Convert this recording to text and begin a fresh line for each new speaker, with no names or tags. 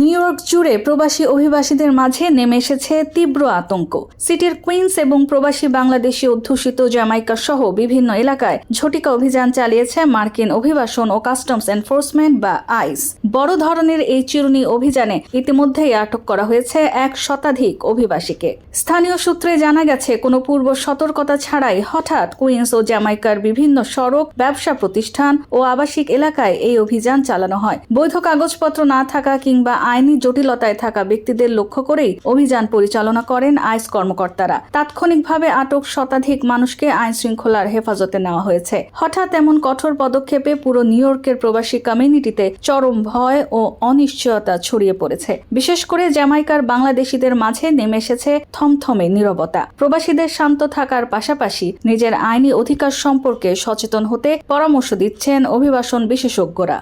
New York জুড়ে প্রবাসী অভিবাসীদের মাঝে নেমে এসেছে তীব্র আতঙ্ক। সিটির কুইন্স এবং প্রবাসী বাংলাদেশি অধ্যুষিত জ্যামাইকা সহ বিভিন্ন এলাকায় ঝটিকা অভিযান চালিয়েছে মার্কিন অভিবাসন ও কাস্টমস এনফোর্সমেন্ট বা আইস। বড় ধরনের এই চিরুনি অভিযানে ইতিমধ্যেই আটক করা হয়েছে 1 শতাধিক অভিবাসীকে। স্থানীয় সূত্রে জানা গেছে, কোনো পূর্ব সতর্কতা ছাড়াই হঠাৎ কুইন্স ও জ্যামাইকার বিভিন্ন সড়ক, ব্যবসা প্রতিষ্ঠান ও আবাসিক এলাকায় এই অভিযান চালানো হয়। বৈধ কাগজপত্র না থাকা কিংবা আইনি জটিলতায় থাকা ব্যক্তিদের লক্ষ্য করেই অভিযান পরিচালনা করেন আইস কর্মকর্তারা। তাৎক্ষণিকভাবে আটক শতাধিক মানুষকে আইন শৃঙ্খলার হেফাজতে নেওয়া হয়েছে। হঠাৎ এমন কঠোর পদক্ষেপে পুরো নিউ ইয়র্কের প্রবাসী কমিউনিটিতে চরম ভয় ও অনিশ্চয়তা ছড়িয়ে পড়েছে। বিশেষ করে জ্যামাইকার বাংলাদেশিদের মাঝে নেমে এসেছে থমথমে নীরবতা। প্রবাসীদের শান্ত থাকার পাশাপাশি নিজের আইনি অধিকার সম্পর্কে সচেতন হতে পরামর্শ দিচ্ছেন অভিবাসন বিশেষজ্ঞরা।